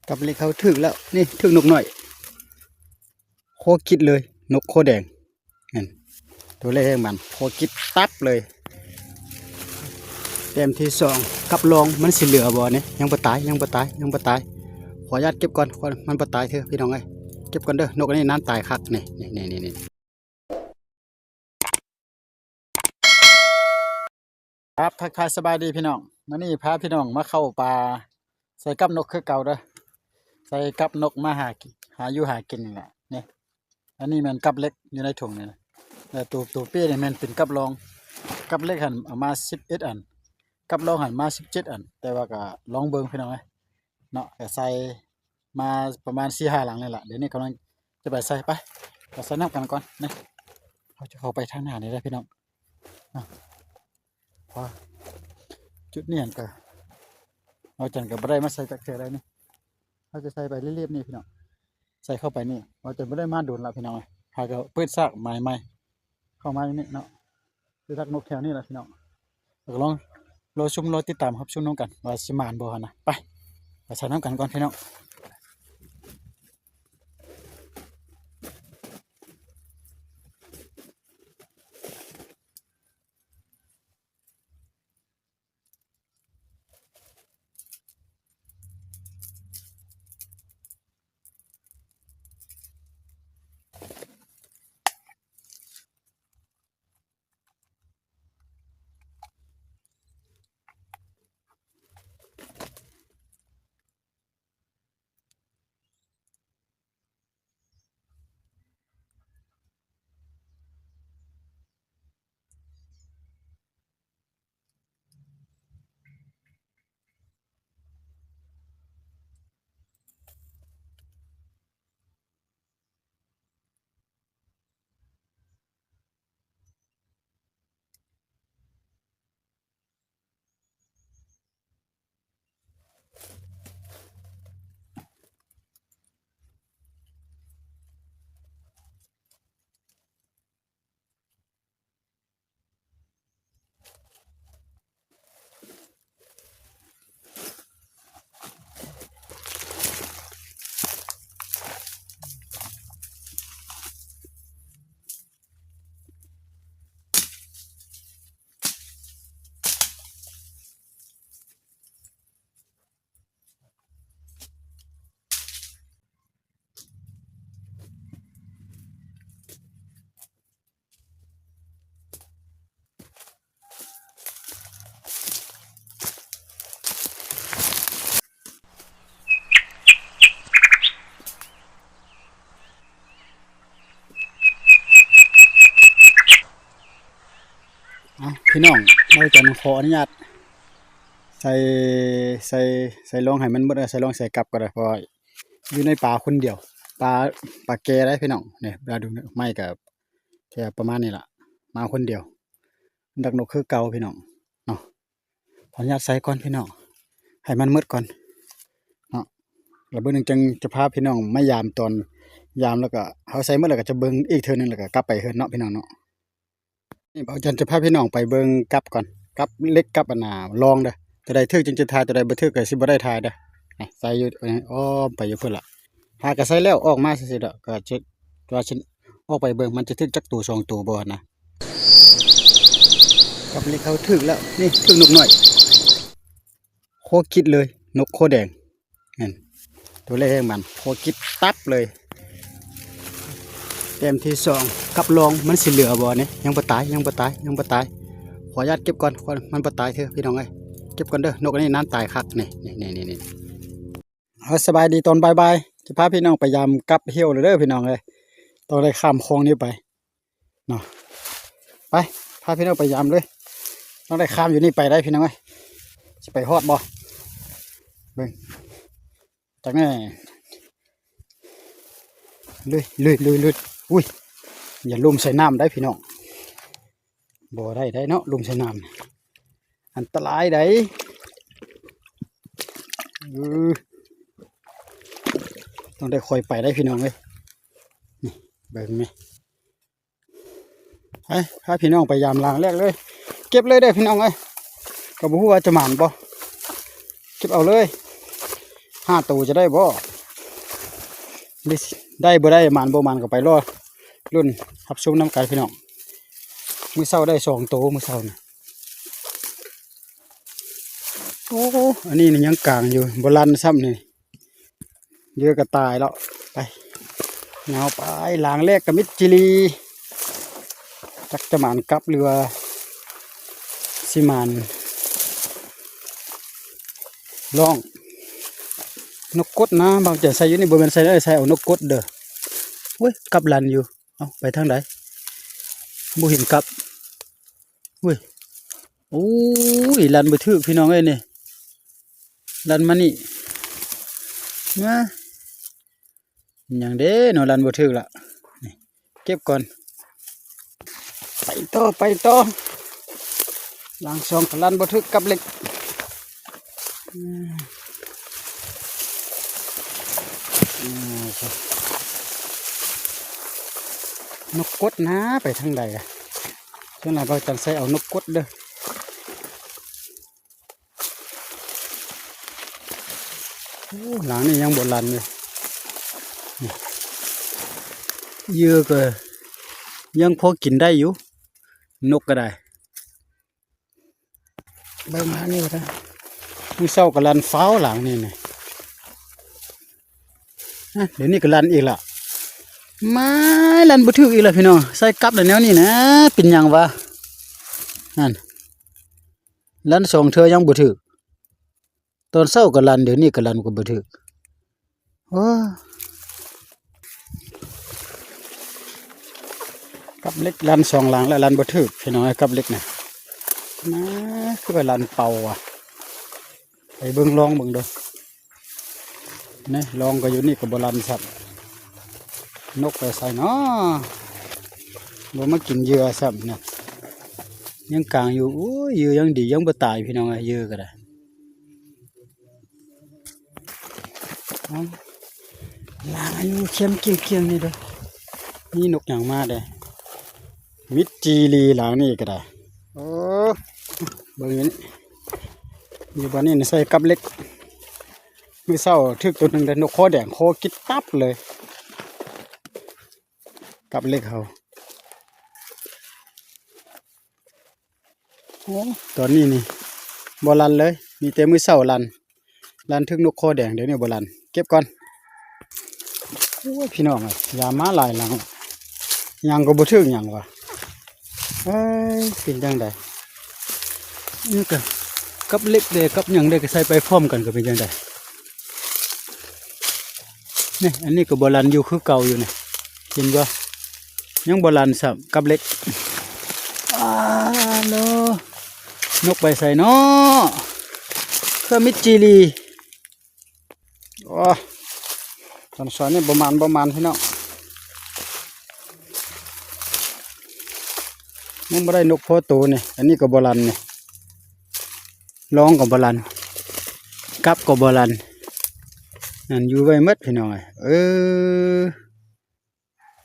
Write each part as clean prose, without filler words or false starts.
กับเลยเขาถึกแล้วนี่ถึกนกหน่อยโคคิดเลยนกโคแดงเห็นตัวแรกมันโคคิดตับเลยเต็มที่สองกับลองมันสิเหลือบ่เนี่ยยังบ่ตายยังบ่ตายยังบ่ตายขออนุญาตเก็บก่อนมันบ่ตายเถอะพี่น้องเอ้ยเก็บก่อนเด้อนกอันนี้น้ำตายคักนี่ครับทักทายสบายดีพี่น้องมื้อนี้พาพี่น้องมาเข้าป่าใส่กับนกคือเก่าเด้อใส่กับนกมาหาอยู่หากินนี่แหละนี่อันนี้มันกับเล็กอยู่ในถุงนี่นะแต่ตัวเปี้ยนี่มันเป็นกับรองกับเล็กหันเอามา11อันกับรองหันมา17อันแต่ว่าก็ลองเบิ่งพี่น้องเอ้ยเนาะก็ใส่มาประมาณ4-5หลังนี่แหละเดี๋ยวนี้กำลังจะไปใส่ไปก็ใส่น้ำกันก่อนนี่เขาจะเข้าไปทางหน้านี่ได้พี่น้องพอจุดนี้หันก็เอาจันกับบ่ได้มาใส่จักเทื่อได้นี่เขาจะใส่ไปเรียบๆนี่พี่น้องใส่เข้าไปนี่เราจะบ่ได้มาโดนละพี่น้องหาก็เปิดซากใหม่เข้ามาอย่างนี้เนาะคือรักนกแถวนี้แหละพี่น้องก็ลองรอติดตามครับชมน้องกันว่าสิมานบ่หั่นนะไปใส่น้ำกันก่อนพี่น้องพี่น้องเราจะขออนุญาตใส่ลงให้มันหมดใส่ลงใส่กลับก็ได้เพราะอยู่ในป่าคนเดียวป่าแกได้พี่น้องเนี่ยเราดูไม่กับแค่ประมาณนี้ล่ะมาคนเดียวดักนกคือเก่าพี่น้องเนาะขออนุญาตใส่ก่อนพี่น้องให้มันหมดก่อนเนาะแล้วเบิ่งจังจะพาพี่น้องมายามตอนยามแล้วก็เขาใส่หมดแล้วก็จะเบิ่งอีกเทื่อนึงแล้วก็กลับไปเฮือนเนาะพี่น้องเนาะนี่เบาจันจะพาพี่น้องไปเบิ่งกลับก่อนกลับเล็กกลับอันน่ะลองเด้อตัวใดทึกจึงจะทายตัวใดบ่ทึกก็สิบ่ได้ทายเด้อใส่อยู่อ้อมไปอยู่เพิ่นล่ะหากก็ใส่แล้วออกมาซื่อๆดอกก็จะว่าฉันออกไปเบิ่งมันจะทึกจักตัว2ตัวบ่นะกับเลยเขาถึกแล้วนี่ถึกนกหน่อยโคคิดเลยนกโคแดงเห็นตัวแรกมันโคคิดตับเลยเต็มที่สองกับลองมันสิเหลือบ่เนี่ยยังบ่ตายยังบ่ตายยังบ่ตายขออนุญาตเก็บก่อนมันบ่ตายเถอะพี่น้องเอ้ยเก็บก่อนเด้อนกอันนี้น้ำตายคักนี่สบายดีตอนบ่ายๆจะพาพี่น้องไปยามกับเหี่ยวเลยเด้อพี่น้องเอ้ยต้องได้ข้ามคลองนี้ไปเนาะไปพาพี่น้องไปยามเลยต้องได้ข้ามอยู่นี่ไปได้พี่น้องเอ้ยจะไปฮอดบ่เบิ่งจากนี้ลุยอุ้ยอย่าลุ่มใส่น้ำได้พี่น้องบ่ได้เนาะลุ่มใส่น้ำอันตรายได้ต้องได้คอยไปได้พี่น้องเลยนี่เบิ่งไหมไปพาพี่น้องไปยามลางแรกเลยเก็บเลยได้พี่น้องเอ้ยก็บ่ฮู้ว่าจะหมานบ่เก็บเอาเลย 5ตัวจะได้บ่ได้บ่ได้มันบ่มันก็ไปรอรุ่นรับชมน้ำกันพี่น้องมื้อเช้าได้2ตัวมื้อเช้านี่โอ้อันนี้นี่ยังกลางอยู่บ่ลันซ้ำนี่เยอะก็ตายแล้วไปเงาไปหลังแรกกับมิตรจิรีจักจะหมานกับเรือสิมานล่องนกกดนะบางจะใส่อยู่นี่บริเวณใส่ได้ใส่เอานกกดเด้อเว้ยกับลันอยู่เอาไปทางไหนบ่เห็นกับเว้ยโอ้ยลันบ่ถือพี่น้องเอ้ยนี่ลันมานี่มาอย่างเด้เนาะลันบ่ถือละนี่เก็บก่อนไปต่อหลัง2กับลันบ่ถือกับเล็กนกกดนะไปทางใดอะช่วงไหนเราจะใส่เอานกกดเด้อหลังนี่ยังบดลันเลยเยอะก็ยังพอกินได้อยู่นกก็ได้เบิ่งมานี่นะมีเศร้ากับลันฟ้าวหลังนี่นะเดี๋ยวนี้ก็ลันอีกละไม่ลันบ่ถืออีกแล้วพี่น้องใส่กับแล้วแนวนี้นะเป็นหยังวะนั่นลัน2เทื่อยังบ่ถือตอนเช้าก็ลันเดี๋ยวนี้ก็ลันก็บ่ถือโอ้กับเล็กลัน2หลังแล้วลันบ่ถือพี่น้องกับเล็กน่ะนะคือว่าลันเป่าอ่ะไปเบิ่งลองเบิ่งเด้อนี่ลองก็อยู่นี่ก็บ่ลันซับนกไปใส่เนาะบ่มากินเหยื่อซ้ำเนี่ยยังกลางอยู่โอ้ยเหยื่อยังดียังบ่ตายพี่น้องเหยื่อก็ได้ลางอายุเข้มเกี่ยงนี่เด้อนี่นกอย่างมาเด้มิตรจีรีหลังนี่ก็ได้โอ้เบิ่งนี่อยู่บ้านนี่ใส่กับเล็กมื้อเช้าถึกตัวนึงได้นกคอแดงคอกิดตับเลยกับเล็กเขาโอ้ตอนนี้นี่บ่ลันเลยมีแต่มื้อเช้าลันถึงนกคอแดงเดี๋ยวนี้บ่ลันเก็บก่อนโอ้พี่น้องยามาหลายหลังยังก็บ่ถึงหยังวะเอ้ยเป็นจังไดนี่ก็กับเล็กเด้กับหยังได้ก็ใส่ไปพร้อมกันก็เป็นจังไดนี่อันนี้ก็บ่ลันอยู่คือเก่าอยู่นี่เห็นบ่ยังบ่ลันซ้ำกับเล็กโลนกไปใส่เนาะคือมิตรจีรีโอ้ตอนสอนนี่ประมาณพี่น้องมันไม่ได้นกพอตัวนี่อันนี้ก็บอลันนี่ร้องกับบอลันกับกับบอลันนั่นอยู่ไว้มัดพี่น้อง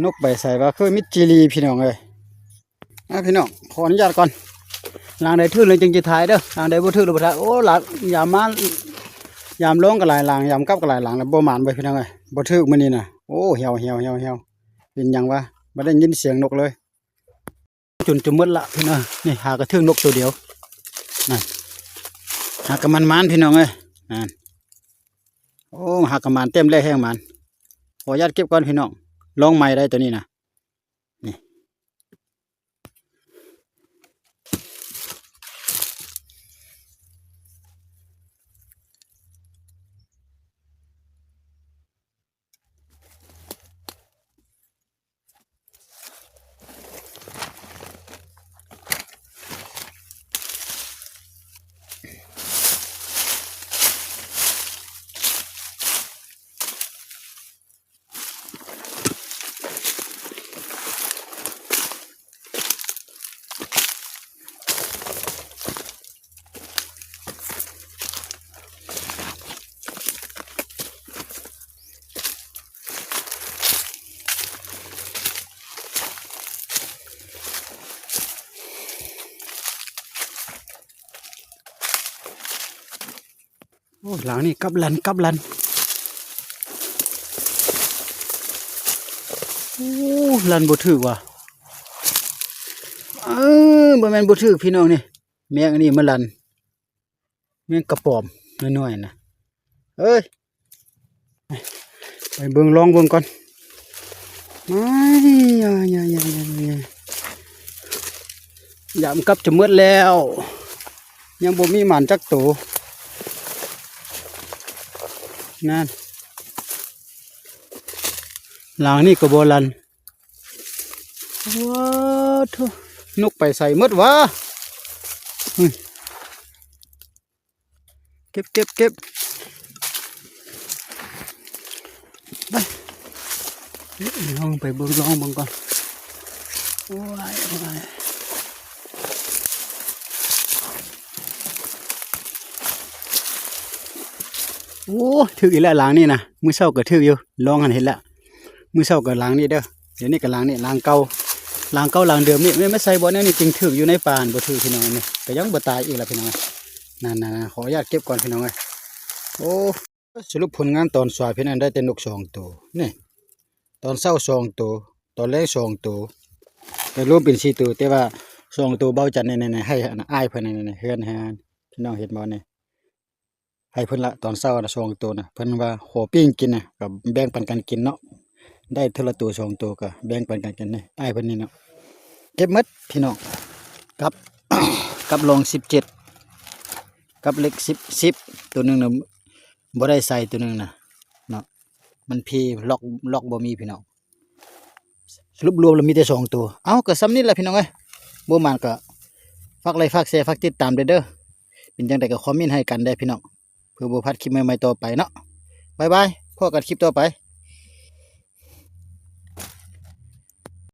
นกไปใส่ว่าคือมิตรจีรีพี่น้องพี่น้องขออนุญาตก่อนหลังใดทื่อเลยจึงจะถ่ายเด้อหลังใดบ่ทื่อหรือบ่ถ่ายโอ้หลังยามมายามร้องก็หลายหลังยามกับก็หลายหลังแล้วบ่หมานไปพี่น้องบ่ทื่อมื้อนี้น่ะโอ้เหี่ยวเป็นหยังวะบ่ได้ยินเสียงนกเลยจนจะมืดละพี่น้องนี่หากระทื่อนกตัวเดียวนั่นหากระมันพี่น้องนั่นโอ้หากระมันเต็มเลยแห้งมันขออนุญาตเก็บก่อนพี่น้องลองใหม่ได้ตัวนี้นะนี่ โอ้หลังนี่กับลัน ลันบ่ถึกว่ะบ่แม่นบ่ถึกพี่น้องนี่แมงอันนี้มันลันแมงกระป๋อมน้อยๆนะเอ้ยไปเบิ่งลองเบิ่งก่อนไม่ยยามกลับจะมืดแล้วยังบ่มีหมันจักตัวนั่นหลังนี่ก็บ่ลันว้าวทุนกไปใส่หมดวะเก็บไปลองไปเบิ่งลองเบิ่งก่อนว้ายโอ้ถึกอีกแล้วหลังนี่นะมื้อเช้าก็ถึกอยู่ลองหันเห็นละมื้อเช้าก็หลังนี่เด้อเดี๋ยวนี้ก็หลังนี่หลังเก่าหลังเดิมนี่ไม่ใส่บ่แน่นี่จริงถึกอยู่ในป่านบ่ถึกพี่น้องนี่ก็ยังบ่ตายอีกแล้วพี่น้องนั่นๆขออนุญาตเก็บก่อนพี่น้องเอ้ยโอ้สรุปผลงานตอนสายพี่น้องได้แต่นก2ตัวนี่ตอนเช้า2ตัวตอนแลง2ตัวแต่รวมเป็น4ตัวแต่ว่า2ตัวเบาจัดนี่ๆให้อ้ายเพิ่นนี่ๆเฮือนให้พี่น้องเห็นบ่นี่ให้เพิ่นละตอนเช้าน่ะ2ตัวน่ะเพิ่นว่าขอปิ้งกินน่ะก็แบ่งปันกันกินเนาะได้เท่าละตัว2ตัวก็แบ่งปันกันกินนี่อ้ายเพิ่นนี่เนาะเก็บหมดพี่น้องกับ กับลง17กับเล็ก10ตัวหนึงน่ะบ่ได้ใส่ตัวหนึงน่ะเนาะมันพีล็อกบ่มีพี่น้องสรุปรวมแล้วมีแต่2ตัวเอ้าก็ซ้ำนี้แหละพี่น้องเอ้ยบ่มานก็ฝากไลค์ฝากแชร์ฝากติดตามเด้อเป็นจังได๋ก็คอมเมนต์ให้กันได้พี่น้องเพื่อบ่พลาดคลิปใหม่ๆต่อไปเนาะบ๊ายบายพบกันคลิปต่อไป